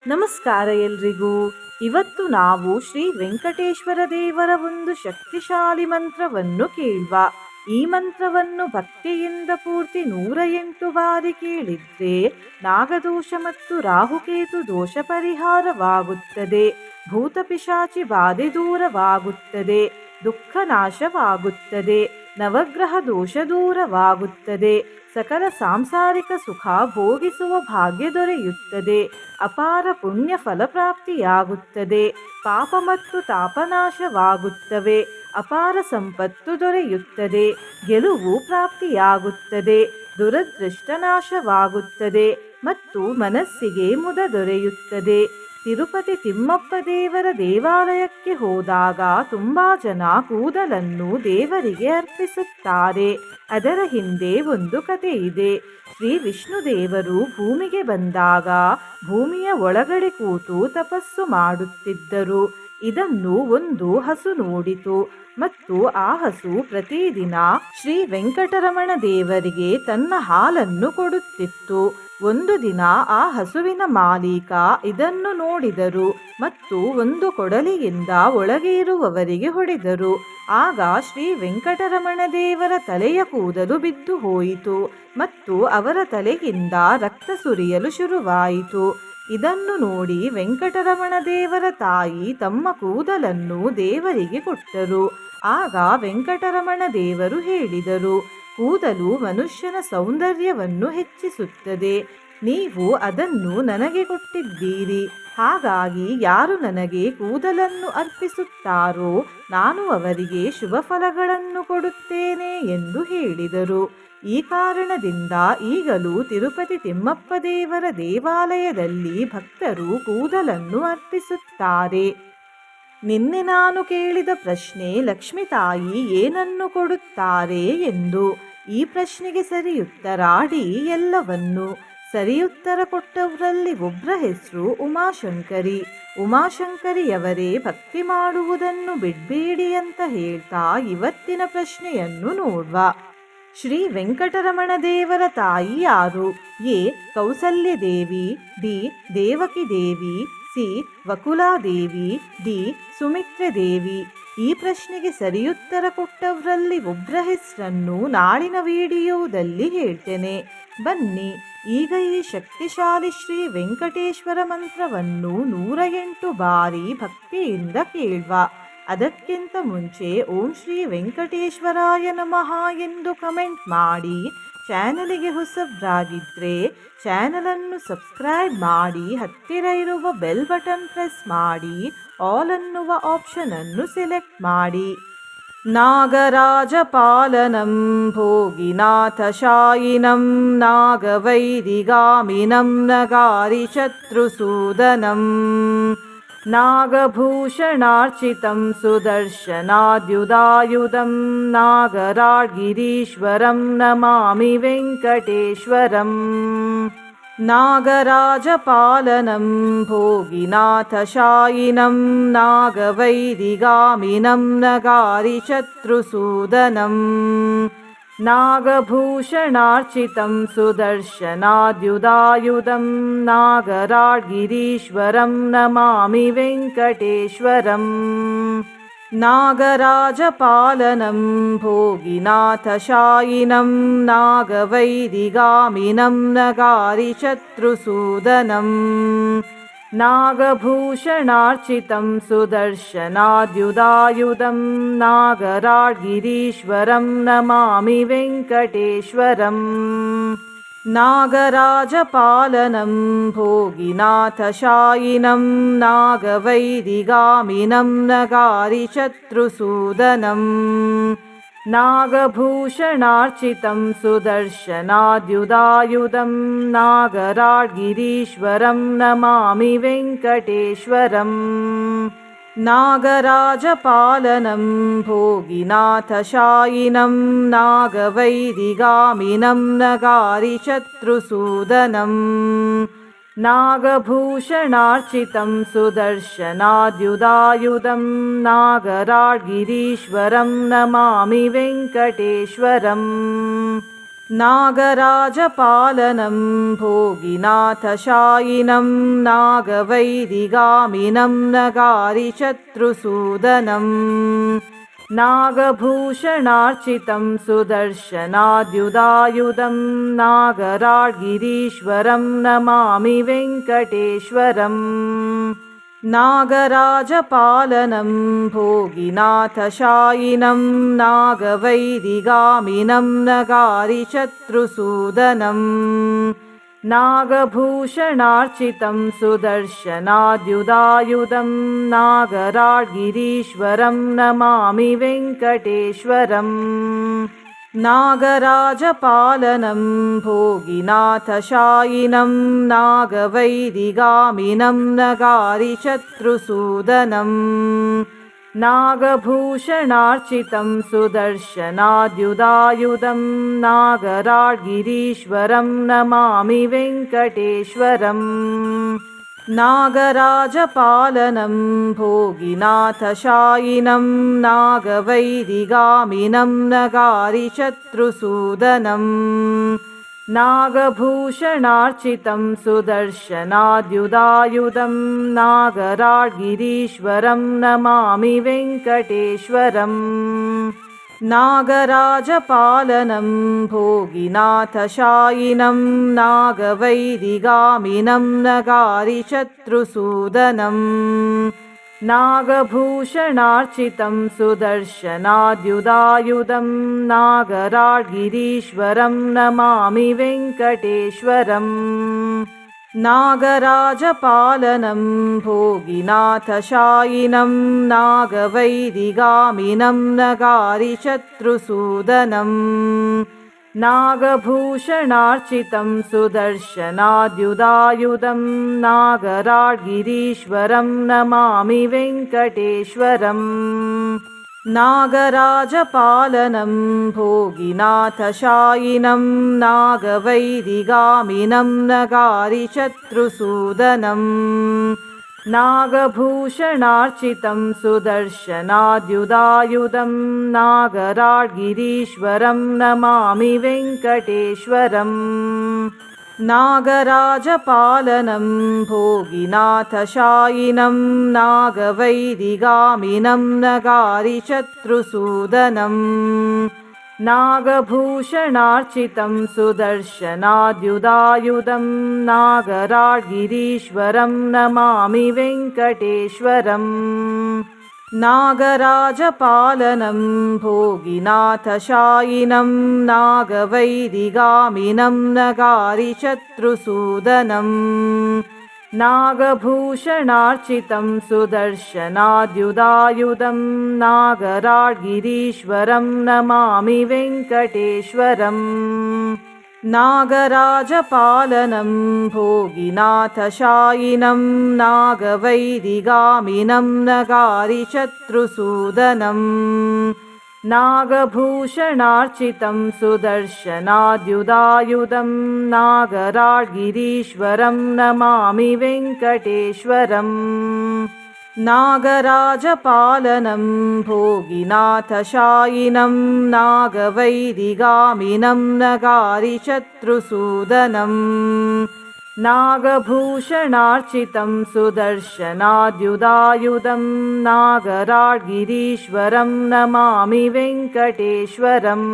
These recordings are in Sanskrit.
ನಮಸ್ಕಾರ ಎಲ್ರಿಗೂ. ಇವತ್ತು ನಾವು ಶ್ರೀ ವೆಂಕಟೇಶ್ವರ ದೇವರ ಒಂದು ಶಕ್ತಿಶಾಲಿ ಮಂತ್ರವನ್ನು ಕೇಳುವ. ಈ ಮಂತ್ರವನ್ನು ಭಕ್ತಿಯಿಂದ ಪೂರ್ತಿ 108 ಬಾರಿ ಕೇಳಿದ್ರೆ ನಾಗದೋಷ ಮತ್ತು ರಾಹುಕೇತು ದೋಷ ಪರಿಹಾರವಾಗುತ್ತದೆ, ಭೂತ ಪಿಶಾಚಿ ಬಾಧೆ ದೂರವಾಗುತ್ತದೆ, ದುಃಖ ನಾಶವಾಗುತ್ತದೆ, ನವಗ್ರಹ ದೋಷ ದೂರವಾಗುತ್ತದೆ, ಸಕಲ ಸಾಂಸಾರಿಕ ಸುಖ ಭೋಗಿಸುವ ಭಾಗ್ಯ ದೊರೆಯುತ್ತದೆ, ಅಪಾರ ಪುಣ್ಯ ಫಲಪ್ರಾಪ್ತಿಯಾಗುತ್ತದೆ, ಪಾಪ ಮತ್ತು ತಾಪನಾಶವಾಗುತ್ತವೆ, ಅಪಾರ ಸಂಪತ್ತು ದೊರೆಯುತ್ತದೆ, ಗೆಲುವು ಪ್ರಾಪ್ತಿಯಾಗುತ್ತದೆ, ದುರದೃಷ್ಟ ನಾಶವಾಗುತ್ತದೆ ಮತ್ತು ಮನಸ್ಸಿಗೆ ಮುದ ದೊರೆಯುತ್ತದೆ. ತಿರುಪತಿ ತಿಮ್ಮಪ್ಪ ದೇವರ ದೇವಾಲಯಕ್ಕೆ ಹೋದಾಗ ತುಂಬಾ ಜನ ಕೂದಲನ್ನು ದೇವರಿಗೆ ಅರ್ಪಿಸುತ್ತಾರೆ. ಅದರ ಹಿಂದೆ ಒಂದು ಕಥೆ ಇದೆ. ಶ್ರೀ ವಿಷ್ಣು ದೇವರು ಭೂಮಿಗೆ ಬಂದಾಗ ಭೂಮಿಯ ಒಳಗಡೆ ಕೂತು ತಪಸ್ಸು ಮಾಡುತ್ತಿದ್ದರು. ಇದನ್ನು ಒಂದು ಹಸು ನೋಡಿತು ಮತ್ತು ಆ ಹಸು ಪ್ರತಿದಿನ ಶ್ರೀ ವೆಂಕಟರಮಣ ದೇವರಿಗೆ ತನ್ನ ಹಾಲನ್ನು ಕೊಡುತ್ತಿತ್ತು. ಒಂದು ದಿನ ಆ ಹಸುವಿನ ಮಾಲೀಕ ಇದನ್ನು ನೋಡಿದರು ಮತ್ತು ಒಂದು ಕೊಡಲಿಯಿಂದ ಒಳಗೆ ಇರುವವರಿಗೆ ಹೊಡೆದರು. ಆಗ ಶ್ರೀ ವೆಂಕಟರಮಣ ದೇವರ ತಲೆಯ ಕೂದಲು ಬಿದ್ದು ಹೋಯಿತು ಮತ್ತು ಅವರ ತಲೆಯಿಂದ ರಕ್ತ ಸುರಿಯಲು ಶುರುವಾಯಿತು. ಇದನ್ನು ನೋಡಿ ವೆಂಕಟರಮಣ ದೇವರ ತಾಯಿ ತಮ್ಮ ಕೂದಲನ್ನು ದೇವರಿಗೆ ಕೊಟ್ಟರು. ಆಗ ವೆಂಕಟರಮಣ ದೇವರು ಹೇಳಿದರು, ಕೂದಲು ಮನುಷ್ಯನ ಸೌಂದರ್ಯವನ್ನು ಹೆಚ್ಚಿಸುತ್ತದೆ. ನೀವು ಅದನ್ನು ನನಗೆ ಕೊಟ್ಟಿದ್ದೀರಿ. ಹಾಗಾಗಿ ಯಾರು ನನಗೆ ಕೂದಲನ್ನು ಅರ್ಪಿಸುತ್ತಾರೋ ನಾನು ಅವರಿಗೆ ಶುಭ ಫಲಗಳನ್ನು ಕೊಡುತ್ತೇನೆ ಎಂದು ಹೇಳಿದರು. ಈ ಕಾರಣದಿಂದ ಈಗಲೂ ತಿರುಪತಿ ತಿಮ್ಮಪ್ಪ ದೇವರ ದೇವಾಲಯದಲ್ಲಿ ಭಕ್ತರು ಕೂದಲನ್ನು ಅರ್ಪಿಸುತ್ತಾರೆ. ನಿನ್ನೆ ನಾನು ಕೇಳಿದ ಪ್ರಶ್ನೆ, ಲಕ್ಷ್ಮೀ ತಾಯಿ ಏನನ್ನು ಕೊಡುತ್ತಾರೆ ಎಂದು. ಈ ಪ್ರಶ್ನೆಗೆ ಸರಿಯುತ್ತರ ಡಿ ಎಲ್ಲವನ್ನು. ಸರಿಯುತ್ತರ ಕೊಟ್ಟವರಲ್ಲಿ ಒಬ್ಬರ ಹೆಸರು ಉಮಾಶಂಕರಿ. ಉಮಾಶಂಕರಿಯವರೇ ಭಕ್ತಿ ಮಾಡುವುದನ್ನು ಬಿಡಬೇಡಿ ಅಂತ ಹೇಳ್ತಾ ಇವತ್ತಿನ ಪ್ರಶ್ನೆಯನ್ನು ನೋಡುವ. ಶ್ರೀ ವೆಂಕಟರಮಣ ದೇವರ ತಾಯಿ ಯಾರು? A. Kausalya Devi, B. Devaki Devi, C. Vakuladevi, D. Sumitre Devi. ಈ ಪ್ರಶ್ನೆಗೆ ಸರಿಯುತ್ತರ ಕೊಟ್ಟವರಲ್ಲಿ ಒಬ್ಬರ ಹೆಸರನ್ನು ನಾಳಿನ ವಿಡಿಯೋದಲ್ಲಿ ಹೇಳ್ತೇನೆ. ಬನ್ನಿ ಈಗ ಈ ಶಕ್ತಿಶಾಲಿ ಶ್ರೀ ವೆಂಕಟೇಶ್ವರ ಮಂತ್ರವನ್ನು 108 ಬಾರಿ ಭಕ್ತಿಯಿಂದ ಕೇಳುವ. ಅದಕ್ಕಿಂತ ಮುಂಚೆ ಓಂ ಶ್ರೀ ವೆಂಕಟೇಶ್ವರಾಯ ನಮಃ ಎಂದು ಕಮೆಂಟ್ ಮಾಡಿ. ಚಾನಲಿಗೆ ಹೊಸಬ್ರಾಗಿದ್ದರೆ ಚಾನಲನ್ನು ಸಬ್ಸ್ಕ್ರೈಬ್ ಮಾಡಿ, ಹತ್ತಿರ ಇರುವ ಬೆಲ್ ಬಟನ್ ಪ್ರೆಸ್ ಮಾಡಿ, ಆಲ್ ಅನ್ನುವ ಆಪ್ಷನ್ ಅನ್ನು ಸೆಲೆಕ್ಟ್ ಮಾಡಿ. ನಾಗರಾಜಪಾಲನಂ ಭೋಗಿನಾಥಶಾಯಿನಂ ನಾಗವೈರಿಗಾಮಿನಂ ನಗಾರಿ ಶತ್ರುಸೂದನಂ ನಾಗಭೂಷಣಾರ್ಚಿತಂ ಸುದರ್ಶನಾದ್ಯುದಾಯುಧಂ ನಾಗರಾಡ್ಗಿರೀಶ್ವರಂ ನಮಾಮಿ ವೆಂಕಟೇಶ್ವರಂ. ನಾಗರಾಜಪಾಲನಂ ಭೋಗಿನಾಥಶಾಯಿನಂ ನಾಗವೈರಿಗಾಮಿನಂ ನಗಾರಿ ಶತ್ರುಸೂದನಂ ನಾಗಭೂಷಣಾರ್ಚಿತಂ ಸುದರ್ಶನಾದ್ಯುದಾಯುಧಂ ನಾಗರಾಡ್ಗಿರೀಶ್ವರಂ ನಮಾಮಿ ವೆಂಕಟೇಶ್ವರಂ. ನಾಗರಾಜಪಾಲನಂ ಭೋಗಿನಾಥಶಾಯಿನಂ ನಾಗವೈರಿಗಾಮಿನಂ ನಗಾರಿ ಶತ್ರುಸೂದನಂ ನಾಗಭೂಷಣಾರ್ಚಿತಂ ಸುದರ್ಶನಾದ್ಯುದಾಯುಧಂ ನಾಗರಾಡ್ಗಿರೀಶ್ವರಂ ನಮಾಮಿ ವೆಂಕಟೇಶ್ವರಂ. ನಾಗರಾಜಪಾಲನಂ ಭೋಗಿನಾಥಶಾಯಿನಂ ನಾಗವೈರಿಗಾಮಿನಂ ನಗಾರಿ ಶತ್ರುಸೂದನಂ ನಾಗಭೂಷಣಾರ್ಚಿತಂ ಸುದರ್ಶನಾದ್ಯುದಾಯುಧಂ ನಾಗರಾಡ್ಗಿರೀಶ್ವರಂ ನಮಾಮಿ ವೆಂಕಟೇಶ್ವರಂ. ನಾಗರಾಜಪಾಲನಂ ಭೋಗಿನಾಥಶಾಯಿನಂ ನಾಗವೈರಿಗಾಮಿನಂ ನಗಾರಿ ಶತ್ರುಸೂದನಂ ನಾಗಭೂಷಣಾರ್ಚಿತಂ ಸುದರ್ಶನಾದ್ಯುದಾಯುಧಂ ನಾಗರಾಡ್ಗಿರೀಶ್ವರಂ ನಮಾಮಿ ವೆಂಕಟೇಶ್ವರಂ. नागराजपालनं भोगिनाथशायिनं नागवैरिगामिनं नगारिशत्रुसूदनं नागभूषणार्चितं सुदर्शनाद्युदायुधं नागराड्गिरीश्वरं नमामि वेङ्कटेश्वरम् नागराजपालनं भोगिनाथशायिनं नागवैरिगामिनं नगारिशत्रुसूदनं नागभूषणार्चितं सुदर्शनाद्युदायुधं नागराड्गिरीश्वरं नमामि वेङ्कटेश्वरम् नागराजपालनं भोगिनाथशायिनं नागवैरिगामिनं नगारिशत्रुसूदनं नागभूषणार्चितं सुदर्शनाद्युदायुधं नागराड्गिरीश्वरं नमामि वेङ्कटेश्वरम् नागराजपालनं भोगिनाथशायिनं नागवैरिगामिनं नगारिशत्रुसूदनं नागभूषणार्चितं सुदर्शनाद्युदायुधं नागराड्गिरीश्वरं नमामि वेङ्कटेश्वरम् नागराजपालनं भोगिनाथशायिनं नागवैरिगामिनं नगारिशत्रुसूदनं नागभूषणार्चितं सुदर्शनाद्युदायुधं नागराड्गिरीश्वरं नमामि वेङ्कटेश्वरम् नागराजपालनं भोगिनाथशायिनं नागवैरिगामिनं नगारिशत्रुसूदनं नागभूषणार्चितं सुदर्शनाद्युदायुधं नागराड्गिरीश्वरं नमामि वेङ्कटेश्वरम् नागराजपालनं भोगिनाथशायिनं नागवैरिगामिनं नगारिशत्रुसूदनं नागभूषणार्चितं सुदर्शनाद्युदायुधं नागराड्गिरीश्वरं नमामि वेङ्कटेश्वरम् नागराजपालनं भोगिनाथशायिनं नागवैरिगामिनं नगारिशत्रुसूदनं नागभूषणार्चितं सुदर्शनाद्युदायुधं नागराड्गिरीश्वरं नमामि वेङ्कटेश्वरम् नागराजपालनं भोगिनाथशायिनं नागवैरिगामिनं नगारिशत्रुसूदनं नागभूषणार्चितं सुदर्शनाद्युदायुधं नागराड्गिरीश्वरं नमामि वेङ्कटेश्वरम् नागराजपालनं भोगिनाथशायिनं नागवैरिगामिनं नगारिशत्रुसूदनं नागभूषणार्चितं सुदर्शनाद्युदायुधं नागराड्गिरीश्वरं नमामि वेङ्कटेश्वरम् नागराजपालनं भोगिनाथशायिनं नागवैरिगामिनं नगारिशत्रुसूदनं नागभूषणार्चितं सुदर्शनाद्युदायुधं नागराड्गिरीश्वरं नमामि वेङ्कटेश्वरम्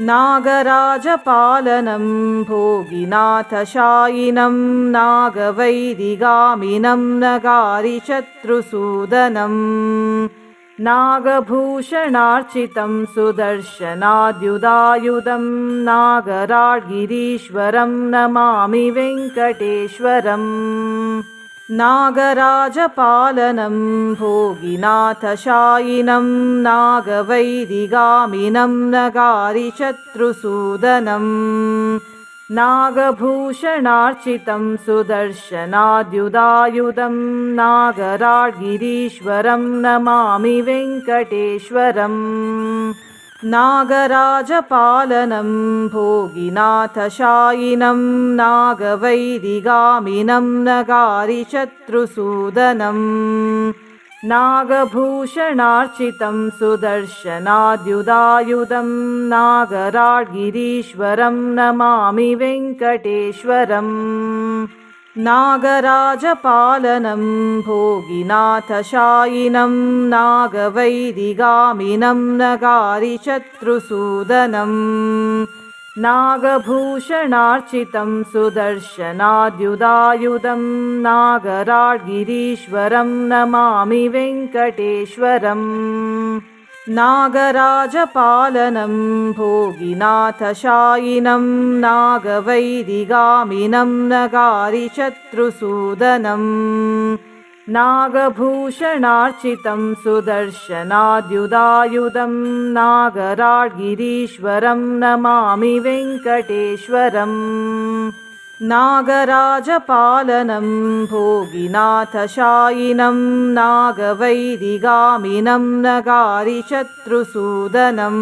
नागराजपालनं भोगिनाथशायिनं नागवैरिगामिनं नगारिशत्रुसूदनं नागभूषणार्चितं सुदर्शनाद्युदायुधं नागराड्गिरीश्वरं नमामि वेङ्कटेश्वरम् नागराजपालनं भोगिनाथशायिनं नागवैरिगामिनं नगारिशत्रुसूदनं नागभूषणार्चितं सुदर्शनाद्युदायुधं नागराड्गिरीश्वरं नमामि वेङ्कटेश्वरम् नागराजपालनं भोगिनाथशायिनं नागवैरिगामिनं नगारिशत्रुसूदनं नागभूषणार्चितं सुदर्शनाद्युदायुधं नागराड्गिरीश्वरं नमामि वेङ्कटेश्वरम् नागराजपालनं भोगिनाथशायिनं नागवैरिगामिनं नगारिशत्रुसूदनं नागभूषणार्चितं सुदर्शनाद्युदायुधं नागराड्गिरीश्वरं नमामि वेङ्कटेश्वरम् नागराजपालनं भोगिनाथशायिनं नागवैरिगामिनं नगारिशत्रुसूदनं नागभूषणार्चितं सुदर्शनाद्युदायुधं नागराड्गिरीश्वरं नमामि वेङ्कटेश्वरम् नागराजपालनं भोगिनाथशायिनं नागवैरिगामिनं नगारिशत्रुसूदनं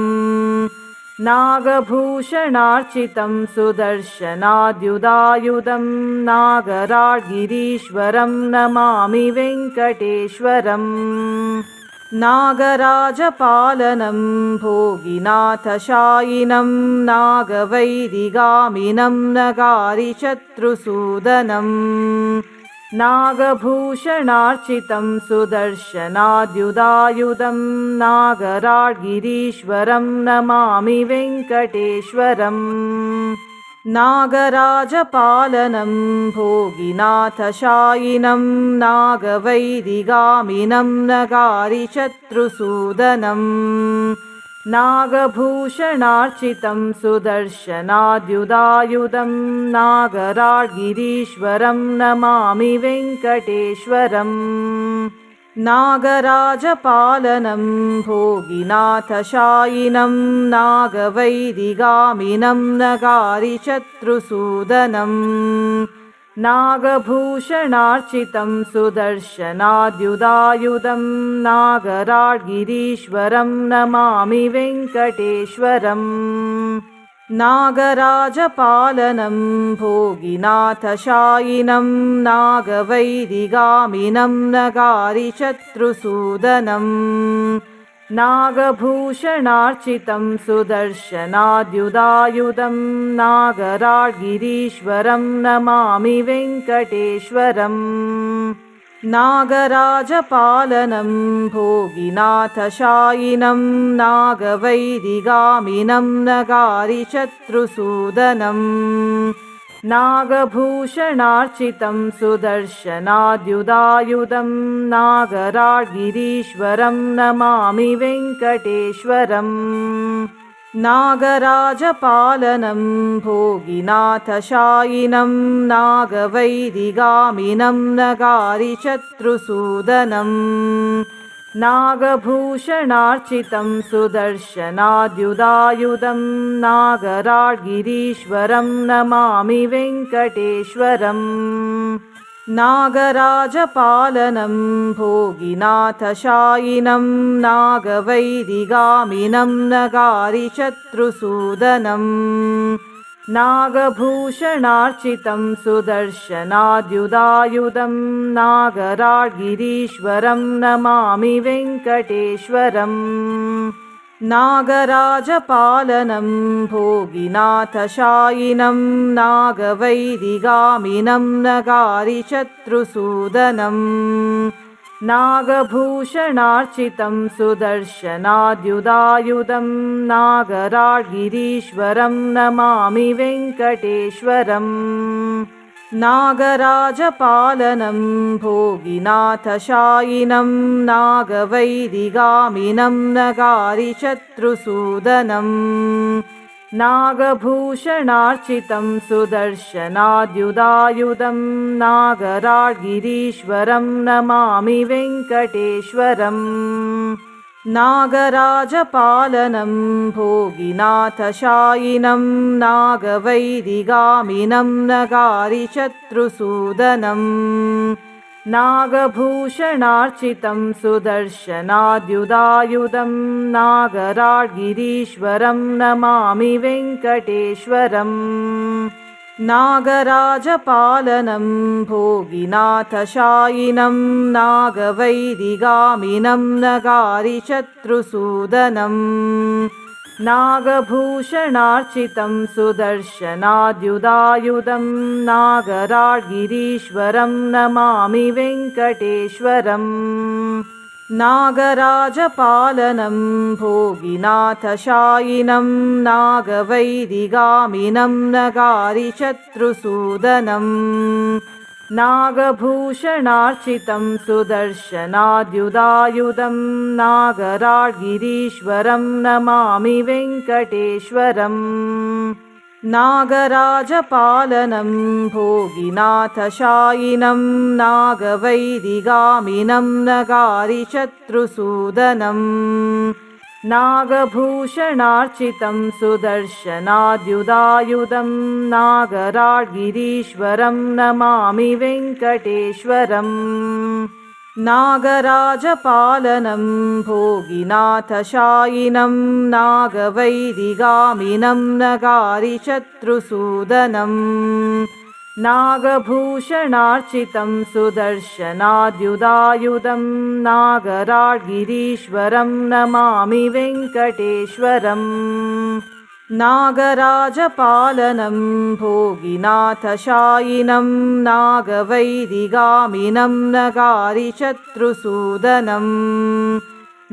नागभूषणार्चितं सुदर्शनाद्युदायुधं नागराड्गिरीश्वरं नमामि वेङ्कटेश्वरम् नागराजपालनं भोगिनाथशायिनं नागवैरिगामिनं नगारिशत्रुसूदनं नागभूषणार्चितं सुदर्शनाद्युदायुधं नागराड्गिरीश्वरं नमामि वेङ्कटेश्वरम् नागराजपालनं भोगिनाथशायिनं नागवैरिगामिनं नगारिशत्रुसूदनं नागभूषणार्चितं सुदर्शनाद्युदायुधं नागराड्गिरीश्वरं नमामि वेङ्कटेश्वरम् नागराजपालनं भोगिनाथशायिनं नागवैरिगामिनं नगारिशत्रुसूदनं नागभूषणार्चितं सुदर्शनाद्युदायुधं नागराड्गिरीश्वरं नमामि वेङ्कटेश्वरम् नागराजपालनं भोगिनाथशायिनं नागवैरिगामिनं नगारिशत्रुसूदनं नागभूषणार्चितं सुदर्शनाद्युदायुधं नागराड्गिरीश्वरं नमामि वेङ्कटेश्वरम् नागराजपालनं भोगिनाथशायिनं नागवैरिगामिनं नगारिशत्रुसूदनं नागभूषणार्चितं सुदर्शनाद्युदायुधं नागराड्गिरीश्वरं नमामि वेङ्कटेश्वरम् नागराजपालनं भोगिनाथशायिनं नागवैरिगामिनं नगारिशत्रुसूदनं नागभूषणार्चितं सुदर्शनाद्युदायुधं नागराड्गिरीश्वरं नमामि वेङ्कटेश्वरम् नागराजपालनं भोगिनाथशायिनं नागवैरिगामिनं नगारिशत्रुसूदनं नागभूषणार्चितं सुदर्शनाद्युदायुधं नागराड्गिरीश्वरं नमामि वेङ्कटेश्वरम् नागराजपालनं भोगिनाथशायिनं नागवैरिगामिनं नगारिशत्रुसूदनं नागभूषणार्चितं सुदर्शनाद्युदायुधं नागराड्गिरीश्वरं नमामि वेङ्कटेश्वरम् नागराजपालनं भोगिनाथशायिनं नागवैरिगामिनं नगारिशत्रुसूदनं नागभूषणार्चितं सुदर्शनाद्युदायुधं नागराड्गिरीश्वरं नमामि वेङ्कटेश्वरम् नागराजपालनं भोगिनाथशायिनं नागवैरिगामिनं नगारिशत्रुसूदनं नागभूषणार्चितं सुदर्शनाद्युदायुधं नागराड्गिरीश्वरं नमामि वेङ्कटेश्वरम् नागराजपालनं भोगिनाथशायिनं नागवैरिगामिनं नगारिशत्रुसूदनं नागभूषणार्चितं सुदर्शनाद्युदायुधं नागराड्गिरीश्वरं नमामि वेङ्कटेश्वरम् नागराजपालनं भोगिनाथशायिनं नागवैरिगामिनं नगारिशत्रुसूदनं नागभूषणार्चितं सुदर्शनाद्युदायुधं नागराड्गिरीश्वरं नमामि वेङ्कटेश्वरम् नागराजपालनं भोगिनाथशायिनं नागवैरिगामिनं नगारिशत्रुसूदनं नागभूषणार्चितं सुदर्शनाद्युदायुधं नागराड्गिरीश्वरं नमामि वेङ्कटेश्वरम् नागराजपालनं भोगिनाथशायिनं नागवैरिगामिनं नगारिशत्रुसूदनं नागभूषणार्चितं सुदर्शनाद्युदायुधं नागराड्गिरीश्वरं नमामि वेङ्कटेश्वरम् नागराजपालनं भोगिनाथशायिनं नागवैरिगामिनं नगारिशत्रुसूदनं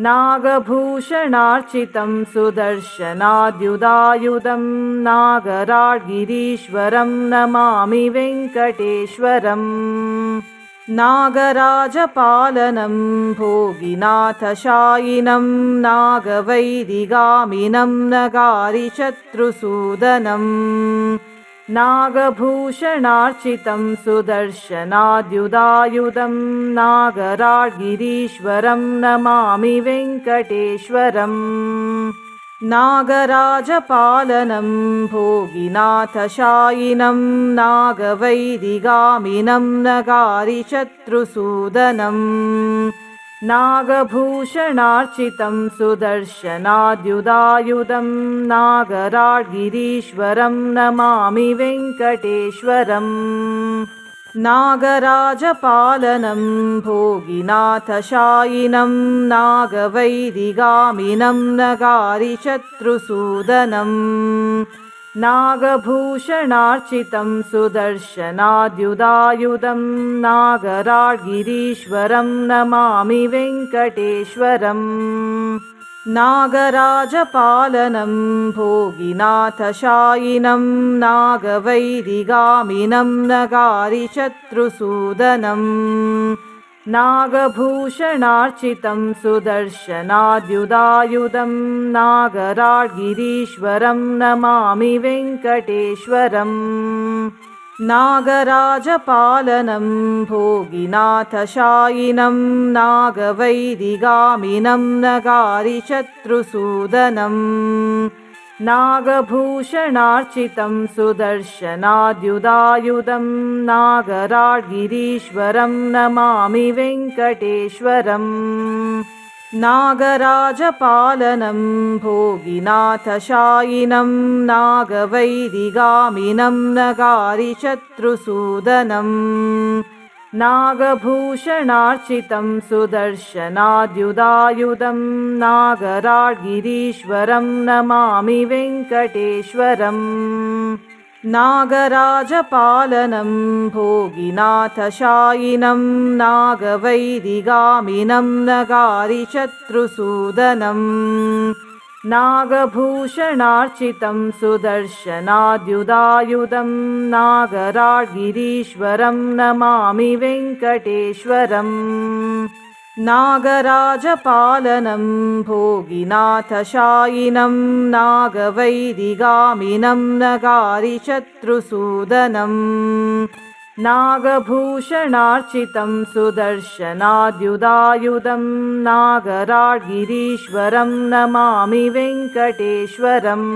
नागभूषणार्चितं सुदर्शनाद्युदायुधं नागराड्गिरीश्वरं नमामि वेङ्कटेश्वरम् नागराजपालनं भोगिनाथशायिनं नागवैरिगामिनं नगारिशत्रुसूदनं नागभूषणार्चितं सुदर्शनाद्युदायुधं नागराड्गिरीश्वरं नमामि वेङ्कटेश्वरम् नागराजपालनं भोगिनाथशायिनं नागवैरिगामिनं नगारिशत्रुसूदनं नागभूषणार्चितं सुदर्शनाद्युदायुधं नागराड्गिरीश्वरं नमामि वेङ्कटेश्वरम् नागराजपालनं भोगिनाथशायिनं नागवैरिगामिनं नगारिशत्रुसूदनं नागभूषणार्चितं सुदर्शनाद्युदायुधं नागराड्गिरीश्वरं नमामि वेङ्कटेश्वरम् नागराजपालनं भोगिनाथशायिनं नागवैरिगामिनं नगारिशत्रुसूदनं नागभूषणार्चितं सुदर्शनाद्युदायुधं नागराड्गिरीश्वरं नमामि वेङ्कटेश्वरम् नागराजपालनं भोगिनाथशायिनं नागवैरिगामिनं नगारिशत्रुसूदनं नागभूषणार्चितं सुदर्शनाद्युदायुधं नागराड्गिरीश्वरं नमामि वेङ्कटेश्वरम् नागराजपालनं भोगिनाथशायिनं नागवैरिगामिनं नगारिशत्रुसूदनं नागभूषणार्चितं सुदर्शनाद्युदायुधं नागराड्गिरीश्वरं नमामि वेङ्कटेश्वरम् नागराजपालनं भोगिनाथशायिनं नागवैरिगामिनं नगारिशत्रुसूदनं नागभूषणार्चितं सुदर्शनाद्युदायुधं नागराड्गिरीश्वरं नमामि वेङ्कटेश्वरम् नागराजपालनं भोगिनाथशायिनं नागवैरिगामिनं नगारिशत्रुसूदनं नागभूषणार्चितं सुदर्शनाद्युदायुधं नागराड्गिरीश्वरं नमामि वेङ्कटेश्वरम्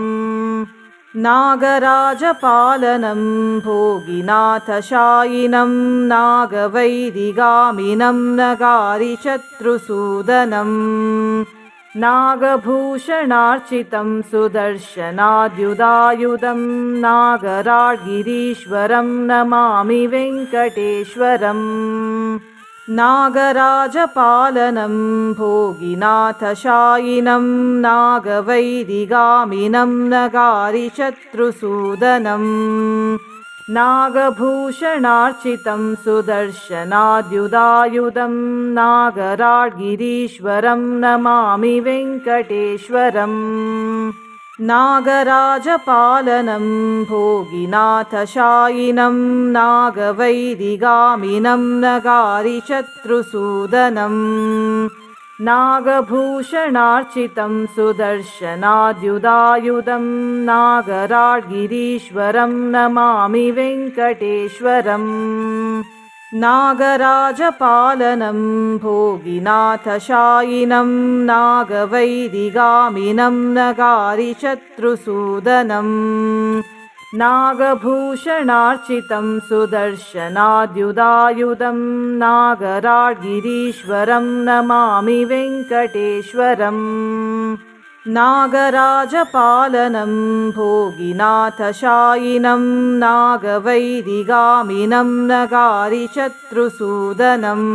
नागराजपालनं भोगिनाथशायिनं नागवैरिगामिनं नगारिशत्रुसूदनं नागभूषणार्चितं सुदर्शनाद्युदायुधं नागराड्गिरीश्वरं नमामि वेङ्कटेश्वरम् नागराजपालनं भोगिनाथशायिनं नागवैरिगामिनं नगारिशत्रुसूदनम् नागभूषणार्चितं सुदर्शनाद्युदायुधं नागराड्गिरीश्वरं नमामि वेङ्कटेश्वरम् नागराजपालनं भोगिनाथशायिनं नागवैरिगामिनं नगारिशत्रुसूदनम् नागभूषणार्चितं सुदर्शनाद्युदायुधं नागराड्गिरीश्वरं नमामि वेङ्कटेश्वरम् नागराजपालनं भोगिनाथशायिनं नागवैरिगामिनं नगारिशत्रुसूदनम् नागभूषणार्चितं सुदर्शनाद्युदायुधं नागराड्गिरीश्वरं नमामि वेङ्कटेश्वरम् नागराजपालनं भोगिनाथशायिनं नागवैरिगामिनं नगारिशत्रुसूदनम्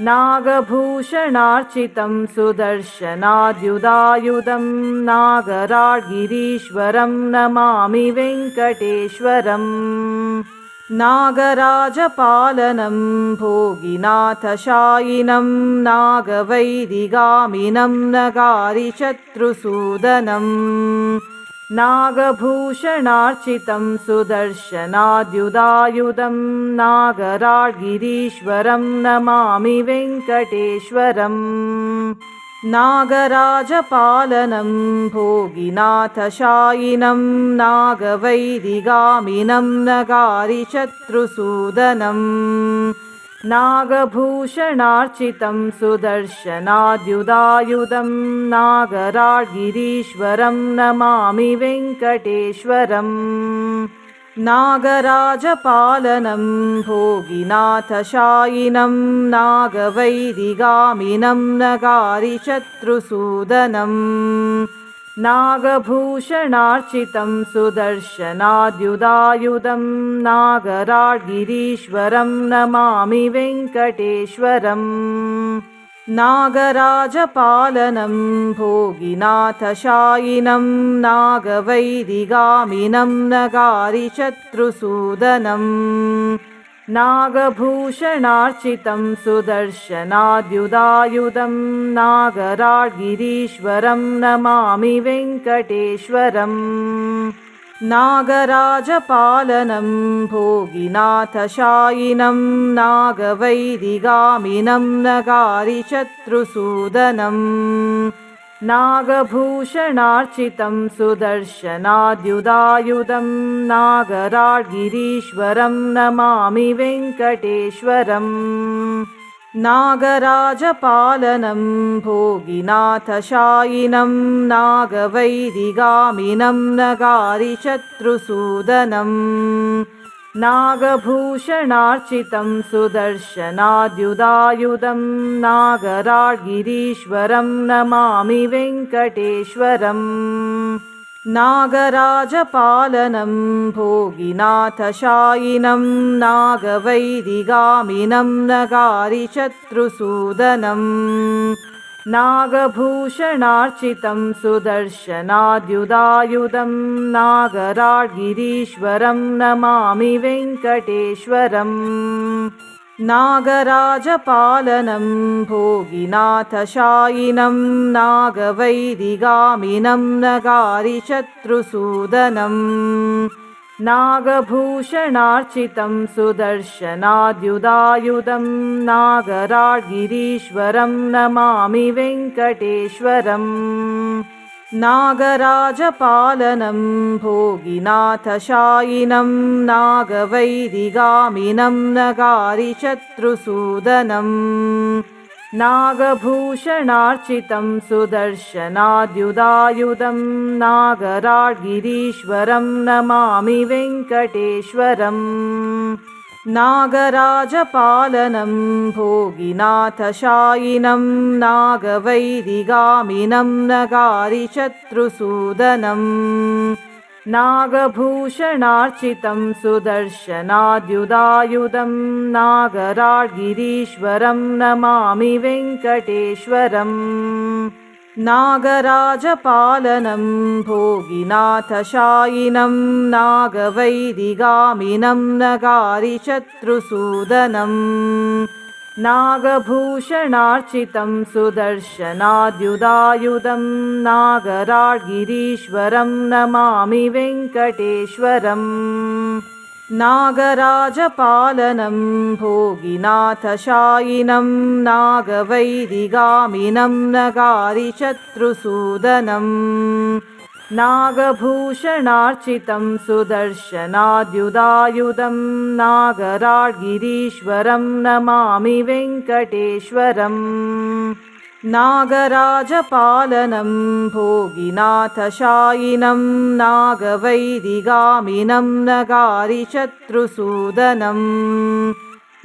नागभूषणार्चितं सुदर्शनाद्युदायुधं नागराड्गिरीश्वरं नमामि वेङ्कटेश्वरम् नागराजपालनं भोगिनाथशायिनं नागवैरिगामिनं नगारिशत्रुसूदनम् नागभूषणार्चितं सुदर्शनाद्युदायुधं नागराड्गिरीश्वरं नमामि वेङ्कटेश्वरम् नागराजपालनं भोगिनाथशायिनं नागवैरिगामिनं नगारिशत्रुसूदनम् नागभूषणार्चितं सुदर्शनाद्युदायुधं नागराड्गिरीश्वरं नमामि वेङ्कटेश्वरम् नागराजपालनं भोगिनाथशायिनं नागवैरिगामिनं नगारिशत्रुसूदनम् नागभूषणार्चितं सुदर्शनाद्युदायुधं नागराड्गिरीश्वरं नमामि वेङ्कटेश्वरम् नागराजपालनं भोगिनाथशायिनं नागवैरिगामिनं नगारिशत्रुसूदनम् नागभूषणार्चितं सुदर्शनाद्युदायुधं नागराड्गिरीश्वरं नमामि वेङ्कटेश्वरम् नागराजपालनं भोगिनाथशायिनं नागवैरिगामिनं नगारिशत्रुसूदनम् नागभूषणार्चितं सुदर्शनाद्युदायुधं नागराड्गिरीश्वरं नमामि वेङ्कटेश्वरम् नागराजपालनं भोगिनाथशायिनं नागवैरिगामिनं नगारिशत्रुसूदनम् नागभूषणार्चितं सुदर्शनाद्युदायुधं नागराड्गिरीश्वरं नमामि वेङ्कटेश्वरम् नागराजपालनं भोगिनाथशायिनं नागवैरिगामिनं नगारिशत्रुसूदनम् नागभूषणार्चितं सुदर्शनाद्युदायुधं नागराड्गिरीश्वरं नमामि वेङ्कटेश्वरम् नागराजपालनं भोगिनाथशायिनं नागवैरिगामिनं नगारिशत्रुसूदनम् नागभूषणार्चितं सुदर्शनाद्युदायुधं नागराड्गिरीश्वरं नमामि वेङ्कटेश्वरम् नागराजपालनं भोगिनाथशायिनं नागवैरिगामिनं नगारिशत्रुसूदनम् नागभूषणार्चितं सुदर्शनाद्युदायुधं नागराड्गिरीश्वरं नमामि वेङ्कटेश्वरम् नागराजपालनं भोगिनाथशायिनं नागवैरिगामिनं नगारिशत्रुसूदनं नागभूषणार्चितं सुदर्शनाद्युदायुधं नागराड्गिरीश्वरं नमामि वेङ्कटेश्वरम् नागराजपालनं भोगिनाथशायिनं नागवैरिगामिनं नगारिशत्रुसूदनं नागभूषणार्चितं सुदर्शनाद्युदायुधं नागराड्गिरीश्वरं नमामि वेङ्कटेश्वरम् नागराजपालनं भोगिनाथशायिनं नागवैरिगामिनं नगारिशत्रुसूदनं नागभूषणार्चितं सुदर्शनाद्युदायुधं नागराड्गिरीश्वरं नमामि वेङ्कटेश्वरम् नागराजपालनं भोगिनाथशायिनं नागवैरिगामिनं नगारिशत्रुसूदनं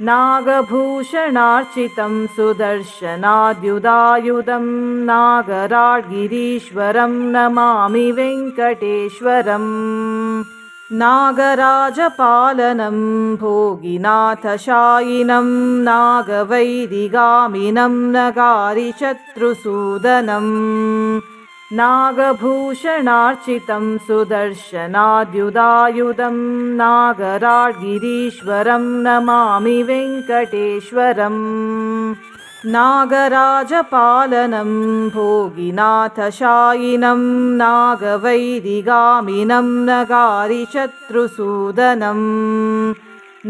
नागभूषणार्चितं सुदर्शनाद्युदायुधं नागराड्गिरीश्वरं नमामि वेङ्कटेश्वरम् नागराजपालनं भोगिनाथशायिनं नागवैरिगामिनं नगारिशत्रुसूदनं नागभूषणार्चितं सुदर्शनाद्युदायुधं नागराड्गिरीश्वरं नमामि वेङ्कटेश्वरम् नागराजपालनं भोगिनाथशायिनं नागवैरिगामिनं नगारिशत्रुसूदनं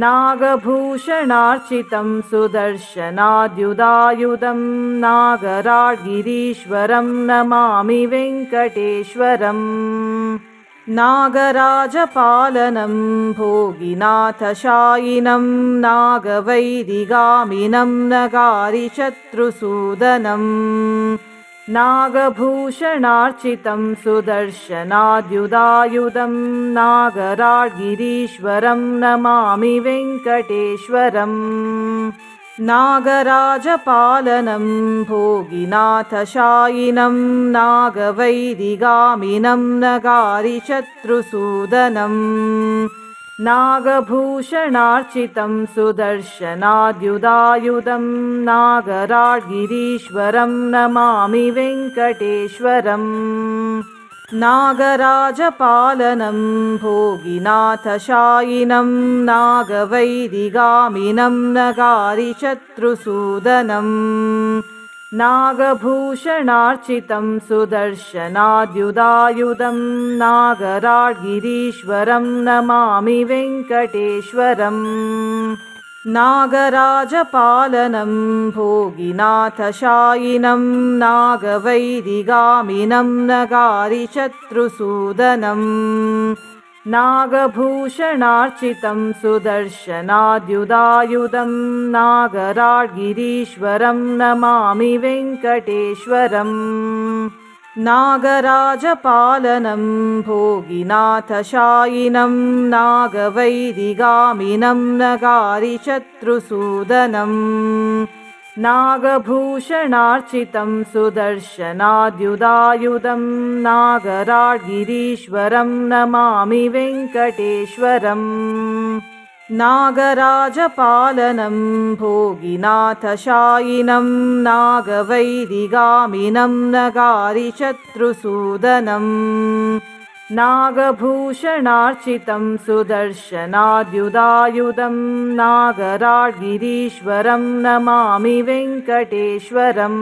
नागभूषणार्चितं सुदर्शनाद्युदायुधं नागराड्गिरीश्वरं नमामि वेङ्कटेश्वरम् नागराजपालनं भोगिनाथशायिनं नागवैरिगामिनं नगारिशत्रुसूदनं नागभूषणार्चितं सुदर्शनाद्युदायुधं नागराड्गिरीश्वरं नमामि वेङ्कटेश्वरम् नागराजपालनं भोगिनाथशायिनं नागवैरिगामिनं नगारिशत्रुसूदनं नागभूषणार्चितं सुदर्शनाद्युदायुधं नागराड्गिरीश्वरं नमामि वेङ्कटेश्वरम् नागराजपालनं भोगिनाथशायिनं नागवैरिगामिनं नगारिशत्रुसूदनं नागभूषणार्चितं सुदर्शनाद्युदायुधं नागराड्गिरीश्वरं नमामि वेङ्कटेश्वरम् नागराजपालनं भोगिनाथशायिनं नागवैरिगामिनं नगारिशत्रुसूदनं नागभूषणार्चितं सुदर्शनाद्युदायुधं नागराड्गिरीश्वरं नमामि वेङ्कटेश्वरम् नागराजपालनं भोगिनाथशायिनं नागवैरिगामिनं नगारिशत्रुसूदनं नागभूषणार्चितं सुदर्शनाद्युदायुधं नागराड्गिरीश्वरं नमामि वेङ्कटेश्वरम् नागराजपालनं भोगिनाथशायिनं नागवैरिगामिनं नगारिशत्रुसूदनं नागभूषणार्चितं सुदर्शनाद्युदायुधं नागराड्गिरीश्वरं नमामि वेङ्कटेश्वरम्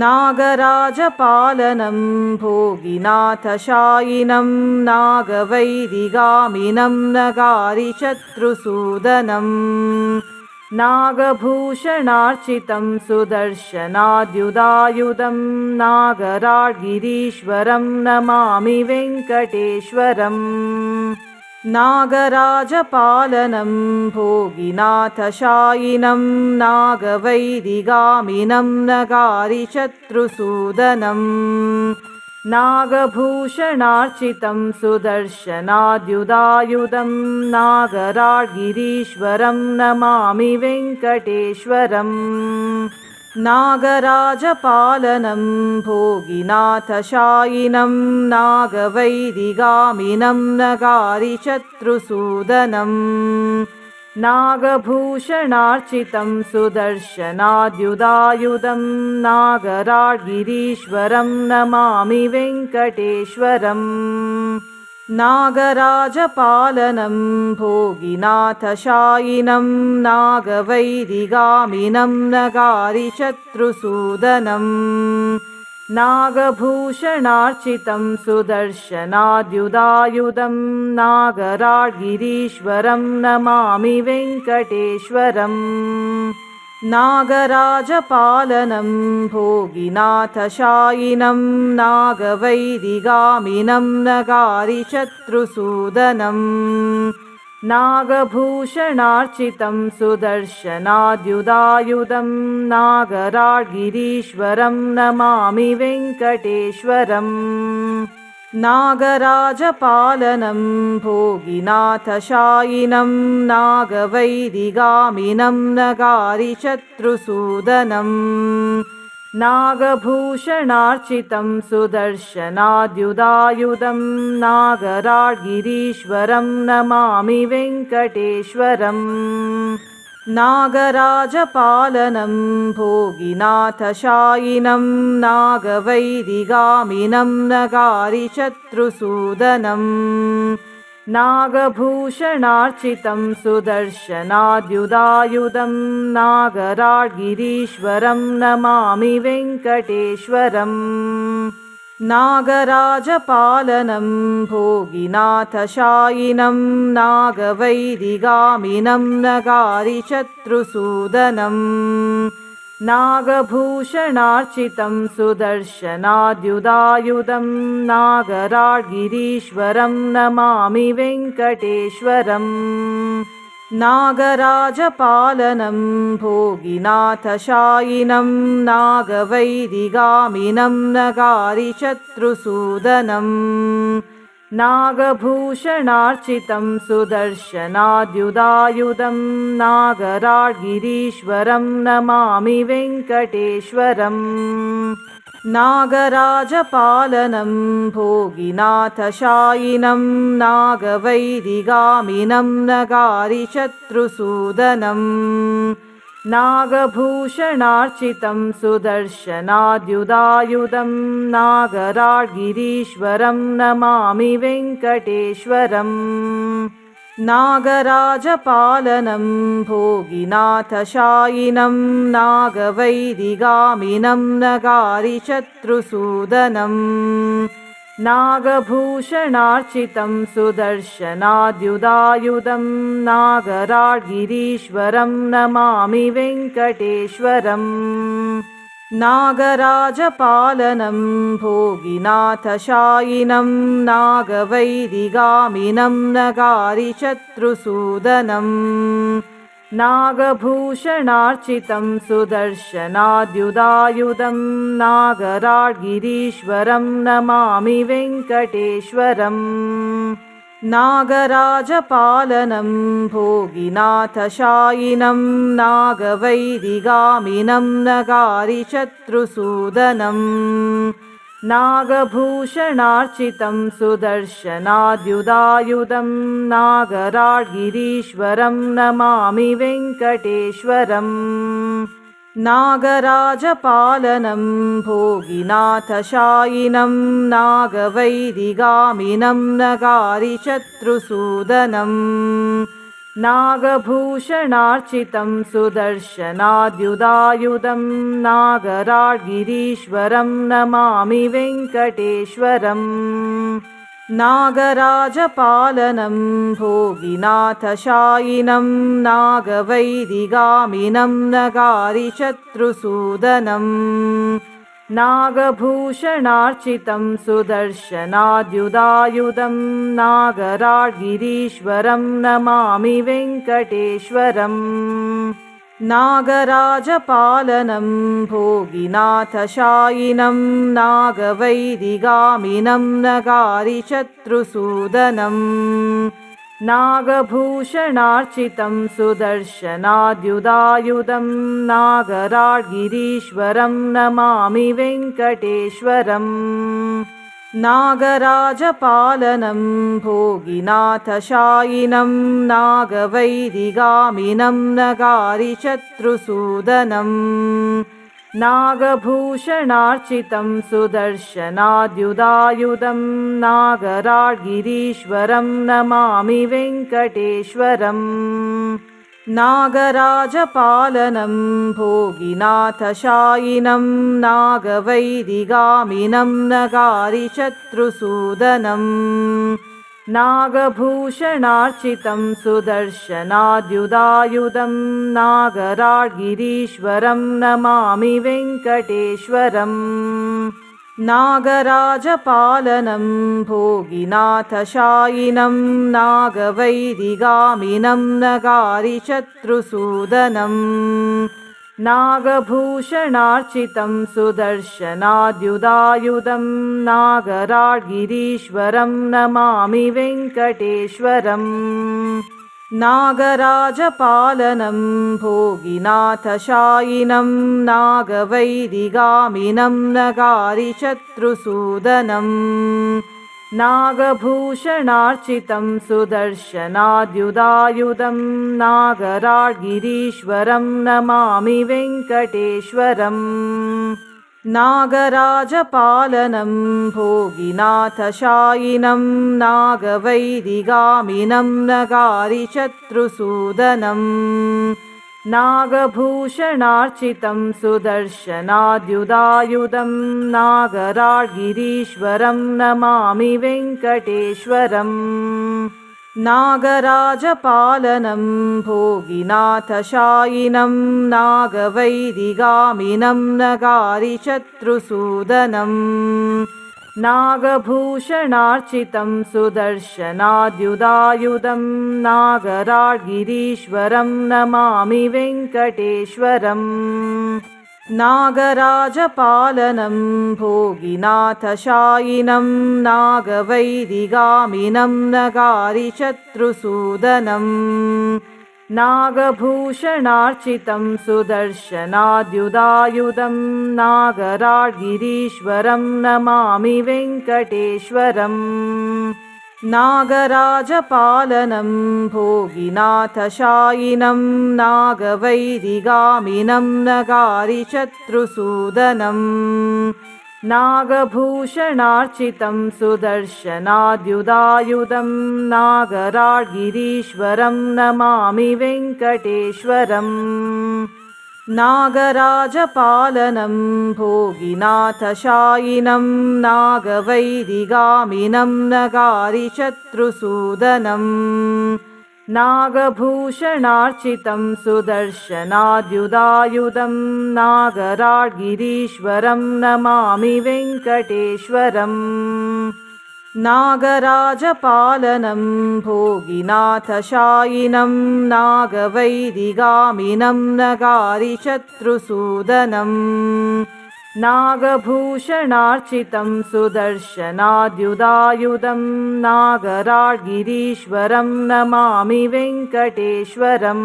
नागराजपालनं भोगिनाथशायिनं नागवैरिगामिनं नगारिशत्रुसूदनं नागभूषणार्चितं सुदर्शनाद्युदायुधं नागराड्गिरीश्वरं नमामि वेङ्कटेश्वरम् नागराजपालनं भोगिनाथशायिनं नागवैरिगामिनं नगारिशत्रुसूदनं नागभूषणार्चितं सुदर्शनाद्युदायुधं नागराड्गिरीश्वरं नमामि वेङ्कटेश्वरम् नागराजपालनं भोगिनाथशायिनं नागवैरिगामिनं नगारिशत्रुसूदनम् नागभूषणार्चितं सुदर्शनाद्युदायुधं नागराड्गिरीश्वरं नमामि वेङ्कटेश्वरम् नागराजपालनं भोगिनाथशायिनं नागवैरिगामिनं नगारिशत्रुसूदनम् नागभूषणार्चितं सुदर्शनाद्युदायुधं नागराड्गिरीश्वरं नमामि वेङ्कटेश्वरम् नागराजपालनं भोगिनाथशायिनं नागवैरिगामिनं नगारिशत्रुसूदनम् नागभूषणार्चितं सुदर्शनाद्युदायुधं नागराड्गिरीश्वरं नमामि वेङ्कटेश्वरम् नागराजपालनं भोगिनाथशायिनं नागवैरिगामिनं नगारिशत्रुसूदनम् नागभूषणार्चितं सुदर्शनाद्युदायुधं नागराड्गिरीश्वरं नमामि वेङ्कटेश्वरम् नागराजपालनं भोगिनाथशायिनं नागवैरिगामिनं नगारिशत्रुसूदनम् नागभूषणार्चितं सुदर्शनाद्युदायुधं नागराड्गिरीश्वरं नमामि वेङ्कटेश्वरम् नागराजपालनं भोगिनाथशायिनं नागवैरिगामिनं नगारिशत्रुसूदनम् नागभूषणार्चितं सुदर्शनाद्युदायुधं नागराड्गिरीश्वरं नमामि वेङ्कटेश्वरम् नागराजपालनं भोगिनाथशायिनं नागवैरिगामिनं नगारिशत्रुसूदनम् नागभूषणार्चितं सुदर्शनाद्युदायुधं नागराड्गिरीश्वरं नमामि वेङ्कटेश्वरम् नागराजपालनं भोगिनाथशायिनं नागवैरिगामिनं नगारिशत्रुसूदनम् नागभूषणार्चितं सुदर्शनाद्युदायुधं नागराड्गिरीश्वरं नमामि वेङ्कटेश्वरम् नागराजपालनं भोगिनाथशायिनं नागवैरिगामिनं नगारिशत्रुसूदनम् नागभूषणार्चितं सुदर्शनाद्युदायुधं नागराड्गिरीश्वरं नमामि वेङ्कटेश्वरम् नागराजपालनं भोगिनाथशायिनं नागवैरिगामिनं नगारिशत्रुसूदनम् नागभूषणार्चितं सुदर्शनाद्युदायुधं नागराड्गिरीश्वरं नमामि वेङ्कटेश्वरम् नागराजपालनं भोगिनाथशायिनं नागवैरिगामिनं नगारिशत्रुसूदनम् नागभूषणार्चितं सुदर्शनाद्युदायुधं नागराड्गिरीश्वरं नमामि वेङ्कटेश्वरम् नागराजपालनं भोगिनाथशायिनं नागवैरिगामिनं नगारिशत्रुसूदनम् नागभूषणार्चितं सुदर्शनाद्युदायुधं नागराड्गिरीश्वरं नमामि वेङ्कटेश्वरम् नागराजपालनं भोगिनाथशायिनं नागवैरिगामिनं नगारिशत्रुसूदनम् नागभूषणार्चितं सुदर्शनाद्युदायुधं नागराड्गिरीश्वरं नमामि वेङ्कटेश्वरम् नागराजपालनं भोगिनाथशायिनं नागवैरिगामिनं नगारिशत्रुसूदनं नागभूषणार्चितं सुदर्शनाद्युदायुधं नागराड्गिरीश्वरं नमामि वेङ्कटेश्वरम् नागराजपालनं भोगिनाथशायिनं नागवैरिगामिनं नगारिशत्रुसूदनं नागभूषणार्चितं सुदर्शनाद्युदायुधं नागराड्गिरीश्वरं नमामि वेङ्कटेश्वरम् नागराजपालनं भोगिनाथशायिनं नागवैरिगामिनं नगारिशत्रुसूदनं नागभूषणार्चितं सुदर्शनाद्युदायुधं नागराड्गिरीश्वरं नमामि वेङ्कटेश्वरम् नागराजपालनं भोगिनाथशायिनं नागवैरिगामिनं नगारिशत्रुसूदनं नागभूषणार्चितं सुदर्शनाद्युदायुधं नागराड्गिरीश्वरं नमामि वेङ्कटेश्वरम् नागराजपालनं भोगिनाथशायिनं नागवैरिगामिनं नगारिशत्रुसूदनं नागभूषणार्चितं सुदर्शनाद्युदायुधं नागराड्गिरीश्वरं नमामि वेङ्कटेश्वरम् नागराजपालनं भोगिनाथशायिनं नागवैरिगामिनं नगारिशत्रुसूदनं नागभूषणार्चितं सुदर्शनाद्युदायुधं नागराड्गिरीश्वरं नमामि वेङ्कटेश्वरम् नागराजपालनं भोगिनाथशायिनं नागवैरिगामिनं नगारिशत्रुसूदनं नागभूषणार्चितं सुदर्शनाद्युदायुधं नागराड्गिरीश्वरं नमामि वेङ्कटेश्वरम् नागराजपालनं भोगिनाथशायिनं नागवैरिगामिनं नगारिशत्रुसूदनं नागभूषणार्चितं सुदर्शनाद्युदायुधं नागराड्गिरीश्वरं नमामि वेङ्कटेश्वरम् नागराजपालनं भोगिनाथशायिनं नागवैरिगामिनं नगारिशत्रुसूदनं नागभूषणार्चितं सुदर्शनाद्युदायुधं नागराड्गिरीश्वरं नमामि वेङ्कटेश्वरम् नागराजपालनं भोगिनाथशायिनं नागवैरिगामिनं नगारिशत्रुसूदनं नागभूषणार्चितं सुदर्शनाद्युदायुधं नागराड्गिरीश्वरं नमामि वेङ्कटेश्वरम् नागराजपालनं भोगिनाथशायिनं नागवैरिगामिनं नगारिशत्रुसूदनं नागभूषणार्चितं सुदर्शनाद्युदायुधं नागराड्गिरीश्वरं नमामि वेङ्कटेश्वरम्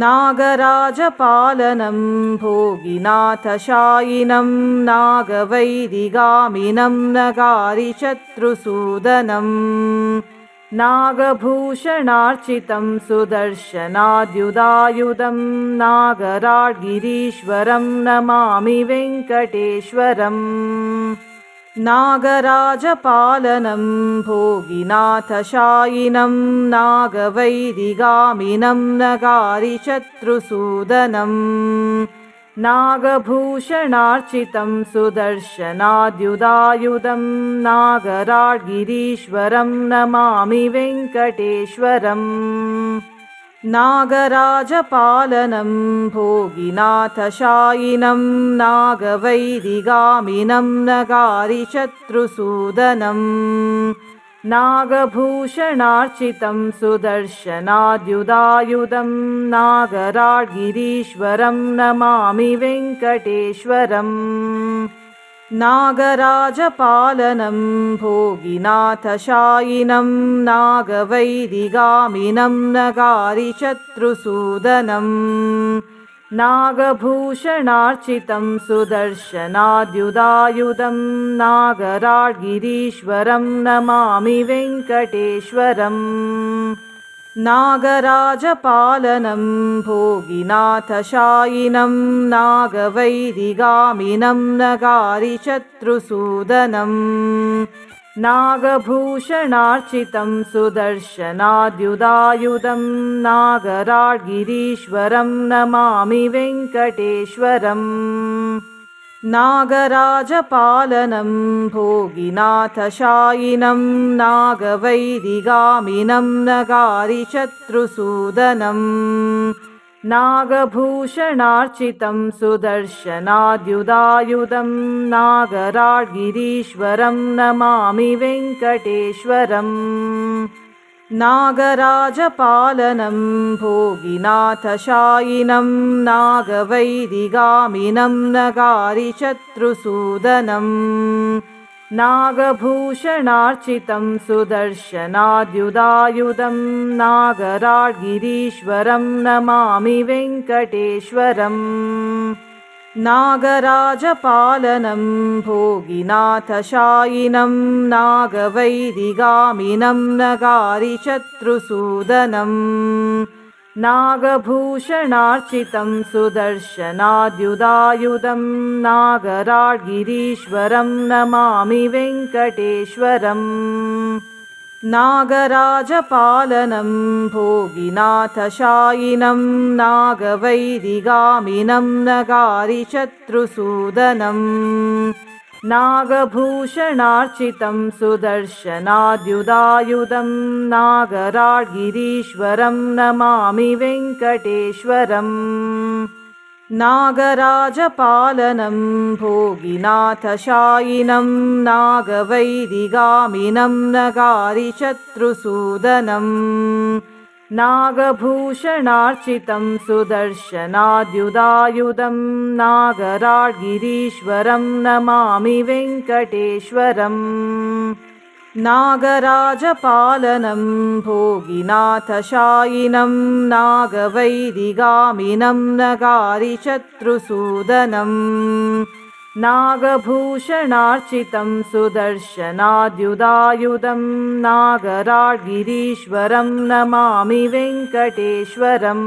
नागराजपालनं भोगिनाथशायिनं नागवैरिगामिनं नगारिशत्रुसूदनं नागभूषणार्चितं सुदर्शनाद्युदायुधं नागराड्गिरीश्वरं नमामि वेङ्कटेश्वरम् नागराजपालनं भोगिनाथशायिनं नागवैरिगामिनं नगारिशत्रुसूदनं नागभूषणार्चितं सुदर्शनाद्युदायुधं नागराड्गिरीश्वरं नमामि वेङ्कटेश्वरम् नागराजपालनं भोगिनाथशायिनं नागवैरिगामिनं नगारिशत्रुसूदनं नागभूषणार्चितं सुदर्शनाद्युदायुधं नागराड्गिरीश्वरं नमामि वेङ्कटेश्वरम् नागराजपालनं भोगिनाथशायिनं नागवैरिगामिनं नगारिशत्रुसूदनं नागभूषणार्चितं सुदर्शनाद्युदायुधं नागराड्गिरीश्वरं नमामि वेङ्कटेश्वरम् नागराजपालनं भोगिनाथशायिनं नागवैरिगामिनं नगारिशत्रुसूदनं नागभूषणार्चितं सुदर्शनाद्युदायुधं नागराड्गिरीश्वरं नमामि वेङ्कटेश्वरम् नागराजपालनं भोगिनाथशायिनं नागवैरिगामिनं नगारिशत्रुसूदनं नागभूषणार्चितं सुदर्शनाद्युदायुधं नागराड्गिरीश्वरं नमामि वेङ्कटेश्वरम् नागराजपालनं भोगिनाथशायिनं नागवैरिगामिनं नगारिशत्रुसूदनं नागभूषणार्चितं सुदर्शनाद्युदायुधं नागराड्गिरीश्वरं नमामि वेङ्कटेश्वरम् नागराजपालनं भोगिनाथशायिनं नागवैरिगामिनं नगारिशत्रुसूदनं नागभूषणार्चितं सुदर्शनाद्युदायुधं नागराड्गिरीश्वरं नमामि वेङ्कटेश्वरम् नागराजपालनं भोगिनाथशायिनं नागवैरिगामिनं नगारिशत्रुसूदनं नागभूषणार्चितं सुदर्शनाद्युदायुधं नागराड्गिरीश्वरं नमामि वेङ्कटेश्वरम् नागराजपालनं भोगिनाथशायिनं नागवैरिगामिनं नगारिशत्रुसूदनं नागभूषणार्चितं सुदर्शनाद्युदायुधं नागराड्गिरीश्वरं नमामि वेङ्कटेश्वरम् नागराजपालनं भोगिनाथशायिनं नागवैरिगामिनं नगारिशत्रुसूदनं नागभूषणार्चितं सुदर्शनाद्युदायुधं नागराड्गिरीश्वरं नमामि वेङ्कटेश्वरम्